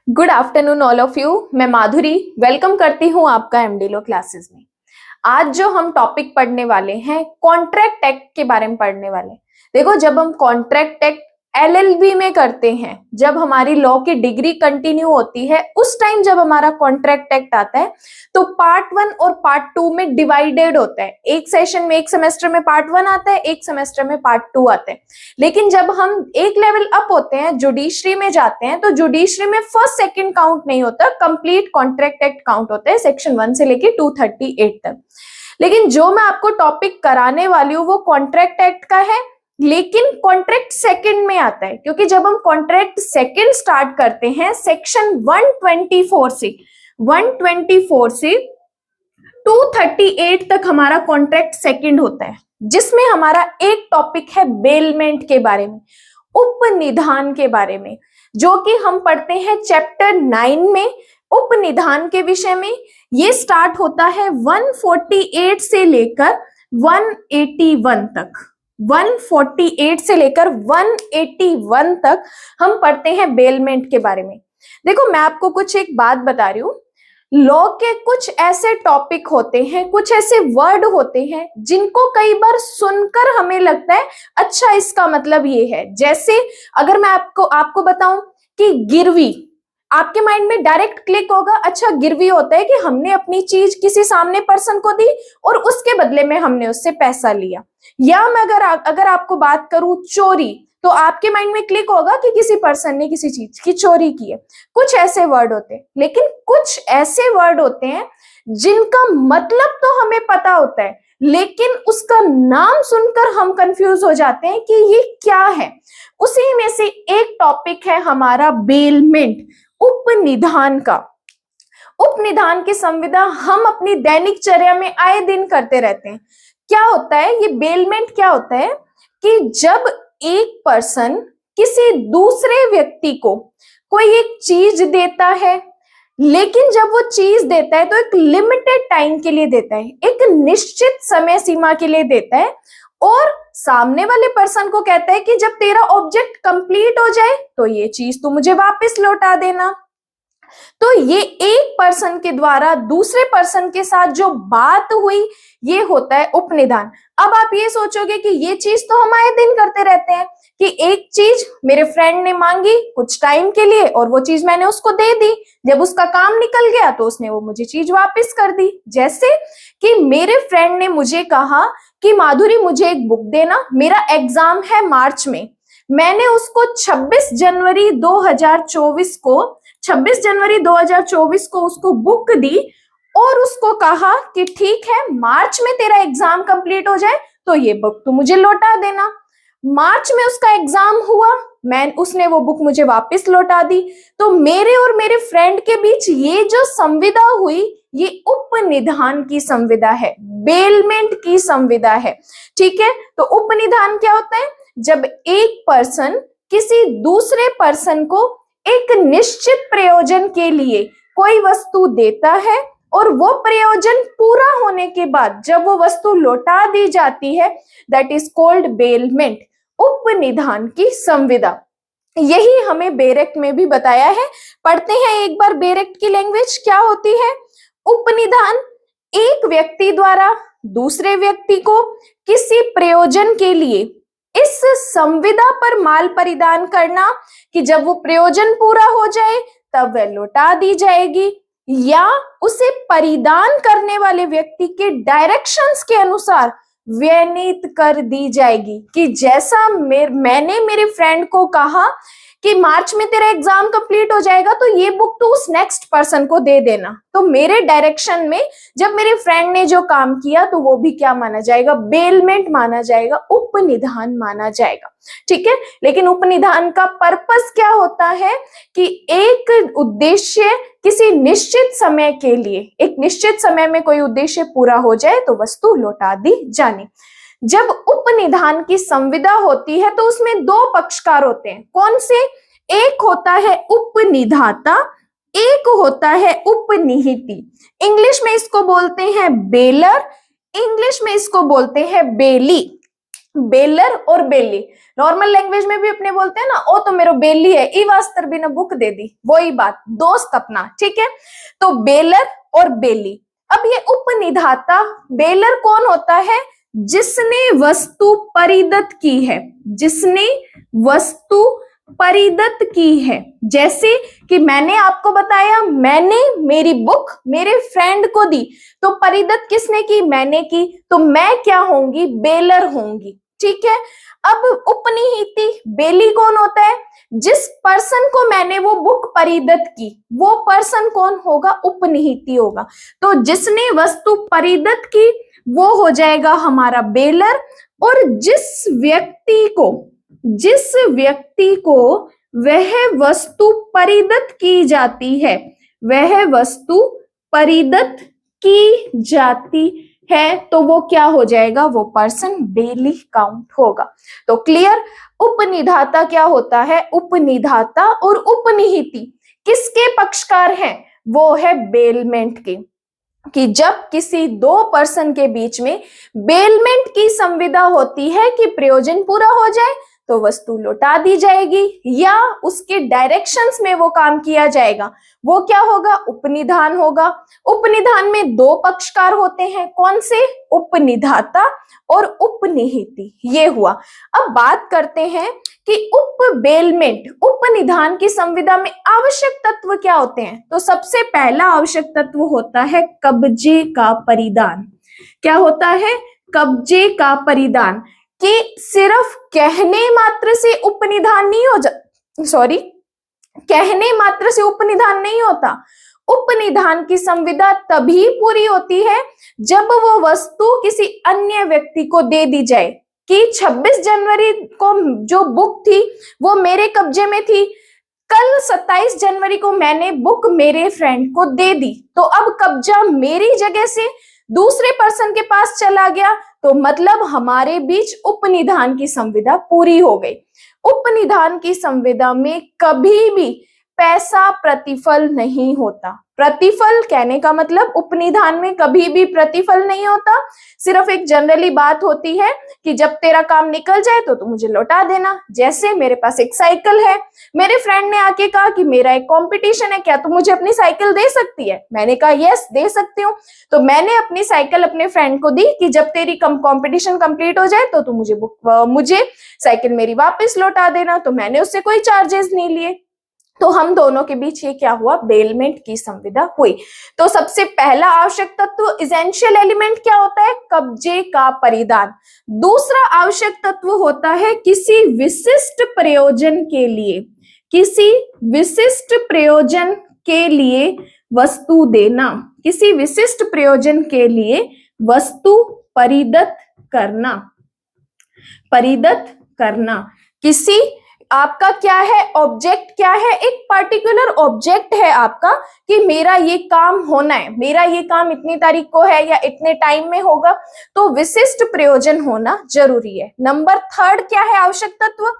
Good afternoon all of you. मैं माधुरी welcome करती हूँ आपका एमडीलो क्लासेस में। आज जो हम टॉपिक पढ़ने वाले हैं कॉन्ट्रैक्ट एक्ट के बारे में पढ़ने वाले हैं। देखो, जब हम कॉन्ट्रैक्ट एक्ट एलएलबी में करते हैं, जब हमारी लॉ की डिग्री कंटिन्यू होती है, उस टाइम जब हमारा कॉन्ट्रैक्ट एक्ट आता है तो पार्ट 1 और पार्ट 2 में डिवाइडेड होता है। एक सेशन में, एक सेमेस्टर में पार्ट 1 आता है, एक सेमेस्टर में पार्ट 2 आता है। लेकिन जब हम एक लेवल अप होते हैं, जुडिशरी में जाते हैं, तो जुडिशरी में फर्स्ट सेकंड काउंट नहीं होता, कंप्लीट कॉन्ट्रैक्ट एक्ट काउंट होता है सेक्शन 1 से लेके 238 तक। लेकिन जो मैं आपको टॉपिक कराने वाली हूँ वो कॉन्ट्रैक्ट एक्ट का है, लेकिन कॉन्ट्रैक्ट सेकंड में आता है, क्योंकि जब हम कॉन्ट्रैक्ट सेकंड स्टार्ट करते हैं सेक्शन 124 से 238 तक हमारा कॉन्ट्रैक्ट सेकंड होता है, जिसमें हमारा एक टॉपिक है बेलमेंट के बारे में, उपनिधान के बारे में, जो कि हम पढ़ते हैं चैप्टर 9 में। उपनिधान के विषय में ये स्टार्ट होता है 148 से लेकर 181 तक। 148 से लेकर 181 तक हम पढ़ते हैं बेलमेंट के बारे में। देखो, मैं आपको कुछ एक बात बता रही हूं। लॉ के कुछ ऐसे टॉपिक होते हैं, कुछ ऐसे वर्ड होते हैं जिनको कई बार सुनकर हमें लगता है अच्छा इसका मतलब ये है। जैसे अगर मैं आपको बताऊं कि गिरवी, आपके माइंड में डायरेक्ट क्लिक होगा, अच्छा गिरवी होता है कि हमने अपनी चीज किसी सामने पर्सन को दी और उसके बदले में हमने उससे पैसा लिया। या मैं अगर आपको बात करूं चोरी, तो आपके माइंड में क्लिक होगा कि किसी पर्सन ने किसी चीज की चोरी की है। कुछ ऐसे वर्ड होते हैं, लेकिन कुछ ऐसे वर्ड होते हैं जिनका मतलब तो हमें पता होता है, लेकिन उसका नाम सुनकर हम कंफ्यूज हो जाते हैं कि ये क्या है। उसी में से एक टॉपिक है हमारा बेलमेंट, उपनिधान का। उपनिधान की संविदा हम अपनी दैनिक चर्या में आए दिन करते रहते हैं। क्या होता है ये बेलमेंट? क्या होता है कि जब एक पर्सन किसी दूसरे व्यक्ति को कोई एक चीज देता है, लेकिन जब वो चीज देता है तो एक लिमिटेड टाइम के लिए देता है, एक निश्चित समय सीमा के लिए देता है, और सामने वाले पर्सन को कहता है कि जब तेरा ऑब्जेक्ट कंप्लीट हो जाए तो ये चीज तू मुझे वापस लौटा देना। तो ये एक पर्सन के द्वारा दूसरे पर्सन के साथ जो बात हुई, ये होता है उपनिधान। अब आप ये सोचोगे कि ये चीज तो हम आए दिन करते रहते हैं कि एक चीज मेरे फ्रेंड ने मांगी कुछ टाइम के लिए और वो चीज मैंने उसको दे दी, जब उसका काम निकल गया तो उसने वो मुझे चीज वापस कर दी। जैसे कि मेरे फ्रेंड ने मुझे कहा कि माधुरी मुझे एक बुक देना, मेरा एग्जाम है मार्च में। मैंने उसको 26 जनवरी 2024 को उसको बुक दी और उसको कहा कि ठीक है, मार्च में तेरा एग्जाम कंप्लीट हो जाए तो ये बुक तू मुझे लौटा देना। मार्च में उसका एग्जाम हुआ, उसने वो बुक मुझे वापस लौटा दी। तो मेरे और मेरे फ्रेंड के बीच ये जो संविदा हुई, ये उपनिधान की संविदा है, बेलमेंट की संविदा है। ठीक है, तो उपनिधान क्या होता है? जब एक पर्सन किसी दूसरे पर्सन को एक निश्चित प्रयोजन के लिए कोई वस्तु देता है और वो प्रयोजन पूरा होने के बाद जब वो वस्तु लौटा दी जाती है, दैट इज कॉल्ड बेलमेंट, उपनिधान की संविदा। यही हमें बेरेक्ट में भी बताया है। पढ़ते हैं एक बार बेरेक्ट की लैंग्वेज क्या होती है। उपनिधान एक व्यक्ति द्वारा दूसरे व्यक्ति को किसी प्रयोजन के लिए इस संविदा पर माल परिधान करना कि जब वो प्रयोजन पूरा हो जाए तब वह लौटा दी जाएगी, या उसे परिधान करने वाले व्यक्ति के डायरेक्शंस के अनुसार व्यनीत कर दी जाएगी। कि जैसा मैंने मेरे फ्रेंड को कहा कि मार्च में तेरा एग्जाम कंप्लीट हो जाएगा तो ये बुक तो उस नेक्स्ट पर्सन को दे देना, तो मेरे डायरेक्शन में जब मेरे फ्रेंड ने जो काम किया तो वो भी क्या माना जाएगा? बेलमेंट माना जाएगा, उपनिधान माना जाएगा। ठीक है, लेकिन उपनिधान का पर्पस क्या होता है कि एक उद्देश्य किसी निश्चित समय के लिए, एक निश्चित समय में कोई उद्देश्य पूरा हो जाए तो वस्तु लौटा दी जानी। जब उपनिधान की संविदा होती है तो उसमें दो पक्षकार होते हैं। कौन से? एक होता है उपनिधाता, एक होता है उपनिहिती। इंग्लिश में इसको बोलते हैं बेलर, इंग्लिश में इसको बोलते हैं बेली। बेलर और बेली, नॉर्मल लैंग्वेज में भी अपने बोलते हैं ना, ओ तो मेरो बेली है, ई वास्तर भी ना बुक दे दी, वही बात, दोस्त अपना, ठीक है। तो बेलर और बेली। अब ये उपनिधाता, बेलर कौन होता है? जिसने वस्तु परिदत की है, जिसने वस्तु परिदत की है। जैसे कि मैंने आपको बताया, मैंने मेरी बुक मेरे फ्रेंड को दी, तो परिदत किसने की? मैंने की, तो मैं क्या होंगी? बेलर होंगी, ठीक है। अब उपनिहिती, बेली कौन होता है? जिस पर्सन को मैंने वो बुक परिदत की, वो पर्सन कौन होगा? उपनिहिती होगा। तो जिसने वस्तु परिदत की वो हो जाएगा हमारा बेलर, और जिस व्यक्ति को वह वस्तु परिदत की जाती है, वह वस्तु परिदत की जाती है, तो वो क्या हो जाएगा? वो पर्सन बेली काउंट होगा। तो क्लियर? उपनिधाता क्या होता है? उपनिधाता और उपनिहिती किसके पक्षकार हैं? वो है बेलमेंट के, कि जब किसी दो पर्सन के बीच में बेलमेंट की संविदा होती है कि प्रयोजन पूरा हो जाए तो वस्तु लौटा दी जाएगी, या उसके डायरेक्शंस में वो काम किया जाएगा, वो क्या होगा? उपनिधान होगा। उपनिधान में दो पक्षकार होते हैं, कौन से? उपनिधाता और उपनिहिती, ये हुआ। अब बात करते हैं कि उपबेलमेंट, उपनिधान की संविदा में आवश्यक तत्व क्या होते हैं? तो सबसे पहला आवश्यक तत्व होता है कब्जे का परिधान। क्या होता है? कब्जे का परिधान। कि सिर्फ कहने मात्र से उपनिधान नहीं हो कहने मात्र से उपनिधान नहीं होता। उपनिधान की संविदा तभी पूरी होती है जब वो वस्तु किसी अन्य व्यक्ति को दे दी जाए। कि 26 जनवरी को जो बुक थी वो मेरे कब्जे में थी, कल 27 जनवरी को मैंने बुक मेरे फ्रेंड को दे दी, तो अब कब्जा मेरी जगह से दूसरे पर्सन के पास चला गया, तो मतलब हमारे बीच उपनिधान की संविदा पूरी हो गई। उपनिधान की संविदा में कभी भी पैसा प्रतिफल नहीं होता। प्रतिफल कहने का मतलब उपनिधान में कभी भी प्रतिफल नहीं होता, सिर्फ एक जनरली बात होती है कि जब तेरा काम निकल जाए तो तू मुझे लौटा देना। जैसे मेरे पास एक साइकिल है, मेरे फ्रेंड ने आके कहा कि मेरा एक कंपटीशन है, क्या तू मुझे अपनी साइकिल दे सकती है? मैंने कहा यस दे सकती हूँ। तो मैंने अपनी साइकिल अपने फ्रेंड को दी कि जब तेरी कंपटीशन कंप्लीट हो जाए तो तू मुझे साइकिल मेरी वापस लौटा देना। तो मैंने उससे कोई चार्जेस नहीं लिए, तो हम दोनों के बीच ये क्या हुआ? बेलमेंट की संविदा हुई। तो सबसे पहला आवश्यक तत्व, इसेंशियल एलिमेंट क्या होता है? कब्जे का परिधान। दूसरा आवश्यक तत्व होता है किसी विशिष्ट प्रयोजन के लिए, किसी विशिष्ट प्रयोजन के लिए वस्तु देना, किसी विशिष्ट प्रयोजन के लिए वस्तु परिदत करना। परिदत करना, किसी आपका क्या है? ऑब्जेक्ट क्या है? एक पर्टिकुलर ऑब्जेक्ट है आपका कि मेरा ये काम होना है, मेरा ये काम इतनी तारीख को है या इतने टाइम में होगा, तो विशिष्ट प्रयोजन होना जरूरी है। नंबर थर्ड क्या है आवश्यक तत्व?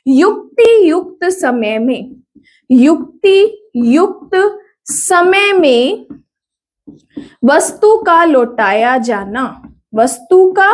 युक्ति युक्त समय में, युक्ति युक्त समय में वस्तु का लौटाया जाना, वस्तु का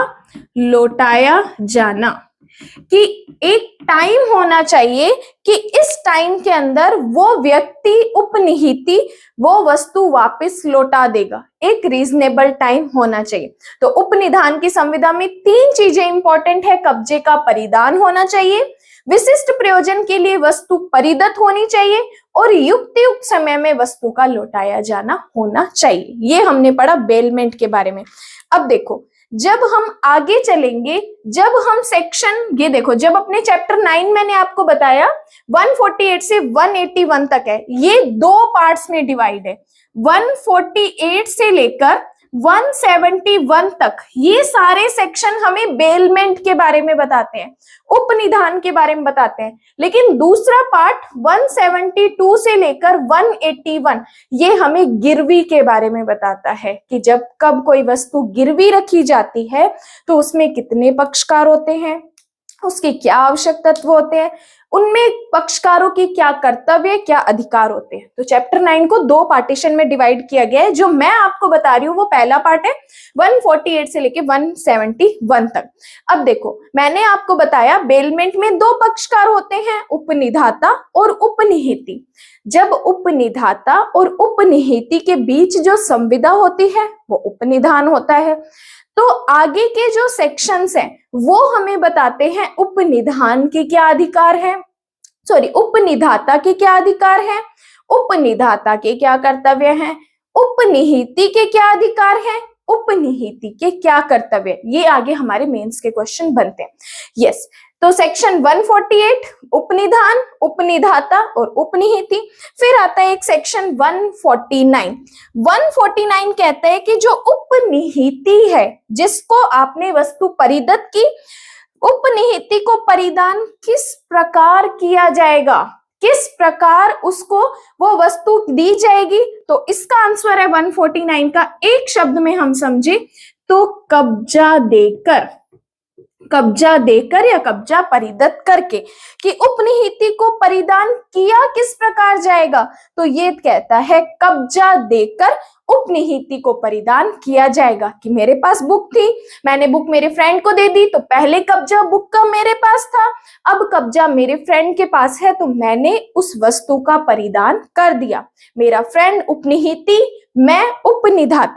लौटाया जाना। कि एक टाइम होना चाहिए कि इस टाइम के अंदर वो व्यक्ति उपनिहिती वो वस्तु वापस लौटा देगा, एक रीजनेबल टाइम होना चाहिए। तो उपनिधान की संविदा में तीन चीजें इंपॉर्टेंट है, कब्जे का परिधान होना चाहिए, विशिष्ट प्रयोजन के लिए वस्तु परिदत होनी चाहिए, और युक्त समय में वस्तु का लौटाया जाना होना चाहिए। ये हमने पढ़ा बेलमेंट के बारे में। अब देखो जब हम आगे चलेंगे, जब हम सेक्शन, ये देखो जब अपने चैप्टर 9 मैंने आपको बताया 148 से 181 तक है, ये दो पार्ट्स में डिवाइड है। 148 से लेकर 171 तक ये सारे सेक्शन हमें बेलमेंट के बारे में बताते हैं, उपनिधान के बारे में बताते हैं। लेकिन दूसरा पार्ट 172 से लेकर 181 ये हमें गिरवी के बारे में बताता है कि जब कब कोई वस्तु गिरवी रखी जाती है तो उसमें कितने पक्षकार होते हैं, उसके क्या आवश्यक तत्व होते हैं, उनमें पक्षकारों की क्या कर्तव्य क्या अधिकार होते हैं। तो चैप्टर 9 को 2 पार्टीशन में डिवाइड किया गया है। जो मैं आपको बता रही हूँ वो पहला पार्ट है 148 से लेके 171 तक। अब देखो, मैंने आपको बताया बेलमेंट में 2 पक्षकार होते हैं, उपनिधाता और उपनिहिती। जब उपनिधाता और उपनिहिती के बीच जो संविदा होती है वो उपनिधान होता है। तो आगे के जो सेक्शंस हैं वो हमें बताते हैं उपनिधान के क्या अधिकार है, उपनिधाता के क्या अधिकार है, उपनिधाता के क्या कर्तव्य हैं, उपनिहिती के क्या अधिकार हैं, उपनिहिती के क्या कर्तव्य। ये आगे हमारे मेंस के क्वेश्चन बनते हैं। यस, तो सेक्शन 148 उपनिधान, उपनिधाता और उपनिहिती। फिर आता है एक सेक्शन 149। 149 कहता है कि जो उपनिहिती है, जिसको आपने वस्तु परिदत्त की, उपनिहिती को परिधान किस प्रकार किया जाएगा, किस प्रकार उसको वो वस्तु दी जाएगी। तो इसका आंसर है 149 का, एक शब्द में हम समझे तो कब्जा देकर, कब्जा देकर या कब्जा परिदत्त करके। कि उपनिहिती को परिधान किया किस प्रकार जाएगा, तो ये कहता है कब्जा देकर उपनिहिती को परिधान किया जाएगा। कि मेरे पास बुक थी, मैंने बुक मेरे फ्रेंड को दे दी, तो पहले कब्जा बुक का मेरे पास था, अब कब्जा मेरे फ्रेंड के पास है, तो मैंने उस वस्तु का परिधान कर दिया। मेरा फ्रेंड उपनिहिती, मैं उपनिधाता।